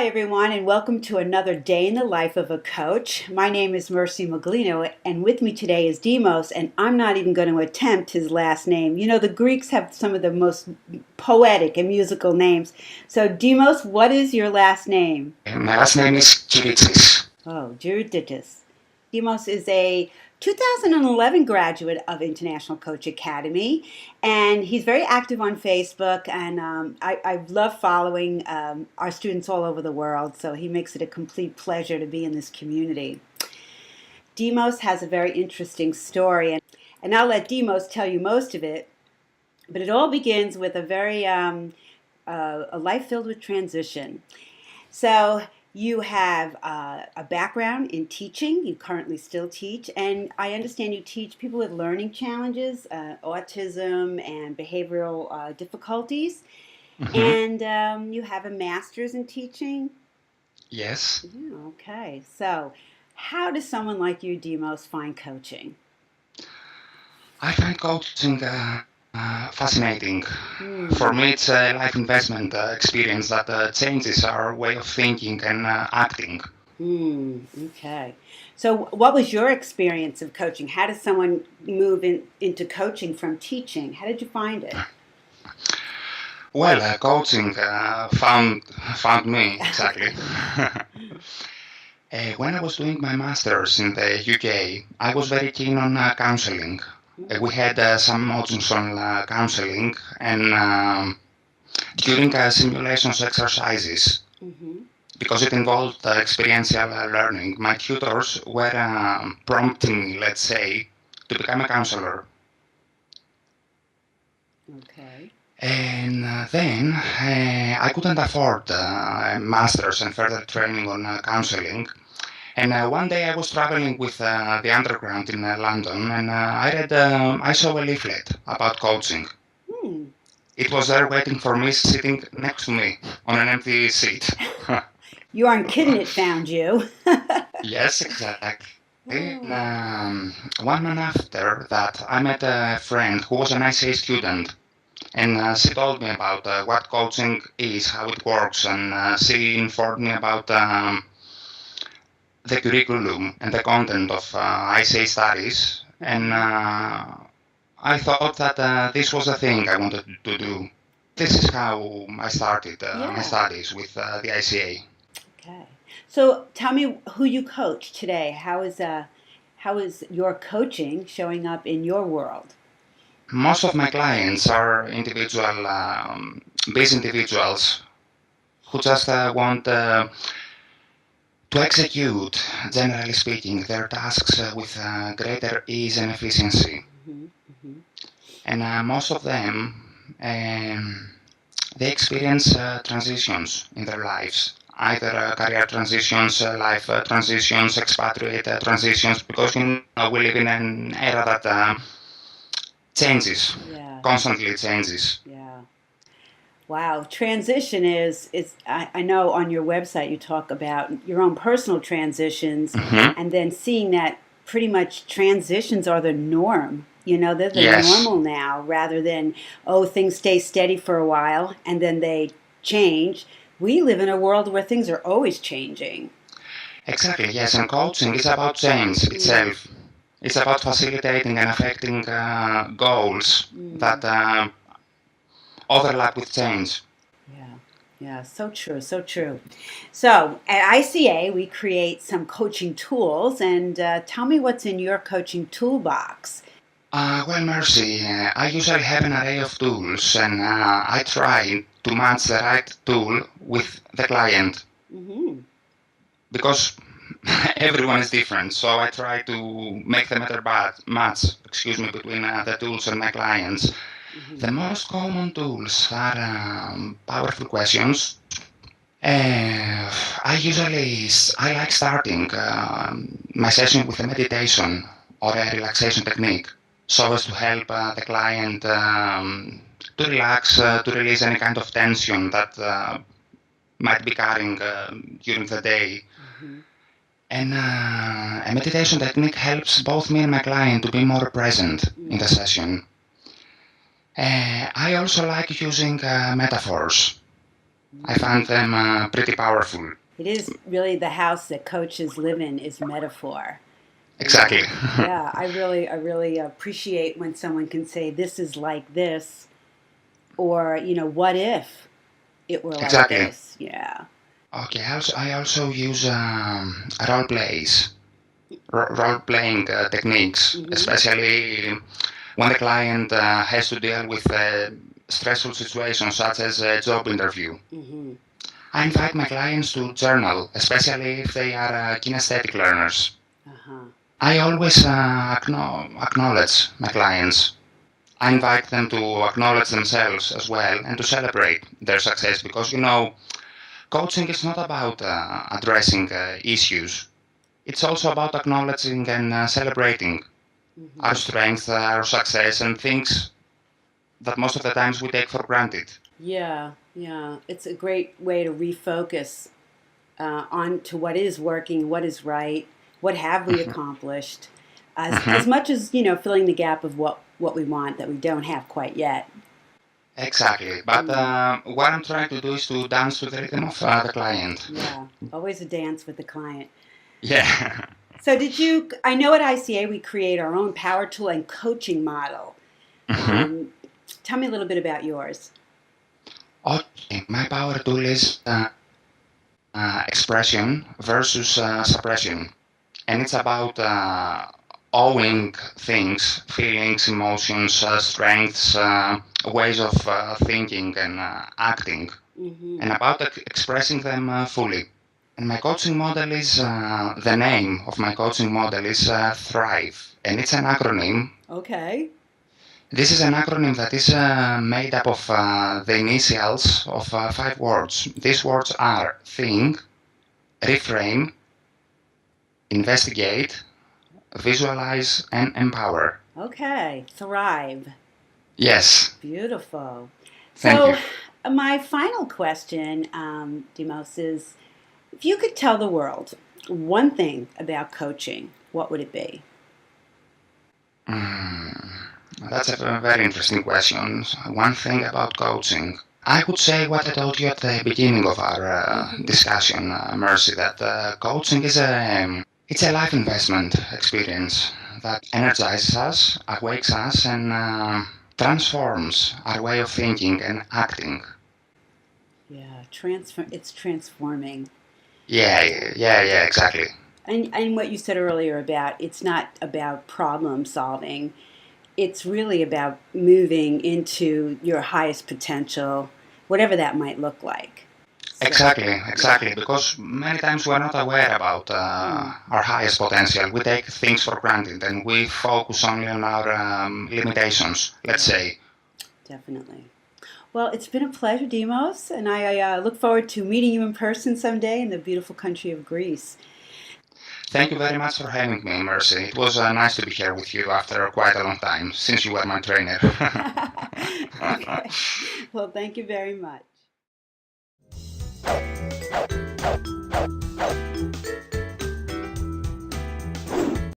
Hi, everyone, and welcome to another day in the life of a coach. My name is Mercy Maglino, and with me today is Dimos, and I'm not even going to attempt his last name. You know, the Greeks have some of the most poetic and musical names. So, Dimos, what is your last name? My last name is Kyritsis. Oh, Gyriditis. Dimos is a 2011 graduate of International Coach Academy, and he's very active on Facebook. And I love following our students all over the world, so he makes it a complete pleasure to be in this community. Demos has a very interesting story, and I'll let Demos tell you most of it. But it all begins with a life filled with transition. So you have a background in teaching. You currently still teach, and I understand you teach people with learning challenges, autism, and behavioral difficulties. Mhm. And you have a master's in teaching. Yes, Yeah, okay, so how does someone like you, Demos, find coaching? I find coaching fascinating. For Hmm. me, it's a life investment experience that changes our way of thinking and acting. Okay. So, what was your experience of coaching? How does someone move into coaching from teaching? How did you find it? Well, coaching found me exactly. When I was doing my masters in the UK, I was very keen on counseling. We had some modules on counseling, and during simulations exercises, Mm-hmm. because it involved experiential learning, my tutors were prompting me, let's say, to become a counselor. Okay. And then I couldn't afford a master's and further training on counseling. And one day I was traveling with the underground in London, and I saw a leaflet about coaching. Hmm. It was there waiting for me, sitting next to me on an empty seat. You aren't kidding, it found you. Yes, exactly. And, Oh. 1 month after that, I met a friend who was an ICA student, and she told me about what coaching is, how it works, and she informed me about the curriculum and the content of ICA studies. And Hmm. I thought that this was the thing I wanted to do. This is how I started my Yeah. studies with the ICA. Okay. So tell me who you coach today. How is your coaching showing up in your world? Most of my clients are busy individuals who just want to execute, generally speaking, their tasks with greater ease and efficiency. Hmm. Hmm. And most of them, um, they experience transitions in their lives, either career transitions, life transitions, expatriate transitions, because we live in an era that changes, Yeah. constantly changes. Yeah. Wow, transition is I know on your website you talk about your own personal transitions Hmm. and then seeing that pretty much transitions are the norm. You know, they're the Yes, normal now rather than, oh, things stay steady for a while and then they change. We live in a world where things are always changing. exactly. Yes, and coaching is about change Mm, itself. It's about facilitating and affecting goals mm. that overlap with change. Yeah, yeah, so true, so true. So at ICA, we create some coaching tools, and tell me what's in your coaching toolbox. Well, Mercy, I usually have an array of tools, and I try to match the right tool with the client Hmm. because everyone is different. So I try to make the better match, between the tools and my clients. The Hmm. most common tools are powerful questions. I like starting my session with a meditation or a relaxation technique, so as to help the client to relax, to release any kind of tension that might be carrying during the day. Hmm. And a meditation technique helps both me and my client to be more present in the Hmm. session. I also like using metaphors. I find them pretty powerful. It is really the house that coaches live in is metaphor. Exactly. Yeah, I really appreciate when someone can say this is like this, or what if it were like Exactly. this? Yeah. Okay, I also use role playing techniques, Mm-hmm. especially when the client has to deal with stressful situations such as a job interview. Mm-hmm. I invite my clients to journal, especially if they are kinesthetic learners. Uh-huh. I always acknowledge my clients. I invite them to acknowledge themselves as well and to celebrate their success because, coaching is not about addressing issues. It's also about acknowledging and celebrating our Mm-hmm. strength, our success, and things that most of the times we take for granted. Yeah, yeah. It's a great way to refocus on to what is working, what is right, what have we accomplished, as Mhm. much as filling the gap of what we want that we don't have quite yet. Exactly. But Mm, what I'm trying to do is to dance to the rhythm of the client. yeah, always a dance with the client. Yeah. So did you? I know at ICA we create our own power tool and coaching model. Mhm. Um, Tell me a little bit about yours. Okay, my power tool is expression versus suppression. And it's about owning things, feelings, emotions, strengths, ways of thinking and acting, Mm-hmm. and about expressing them fully. And my coaching model is the name of my coaching model is Thrive, and it's an acronym. Okay. This is an acronym that is made up of the initials of 5 words. These words are think, reframe, investigate, visualize, and empower. Okay. Thrive. Yes, Beautiful. thank So you. my final question, Dimos, is if you could tell the world one thing about coaching, what would it be? Mm, that's a very interesting question. One thing about coaching. I would say what I told you at the beginning of our Mm-hmm. discussion, Mercy, that coaching is it's a life investment experience that energizes us, awakes us, and transforms our way of thinking and acting. Yeah, transfer. It's transforming. Yeah, yeah, exactly. And what you said earlier about it's not about problem solving. It's really about moving into your highest potential, whatever that might look like. So, yeah. Exactly. Because many times we're not aware about Mm, our highest potential. We take things for granted and we focus only on our limitations, let's yeah, say. definitely. Well, it's been a pleasure, Demos, and I look forward to meeting you in person someday in the beautiful country of Greece. Thank you very much for having me, Mercy. It was nice to be here with you after quite a long time, since you were my trainer. Okay. Well, thank you very much.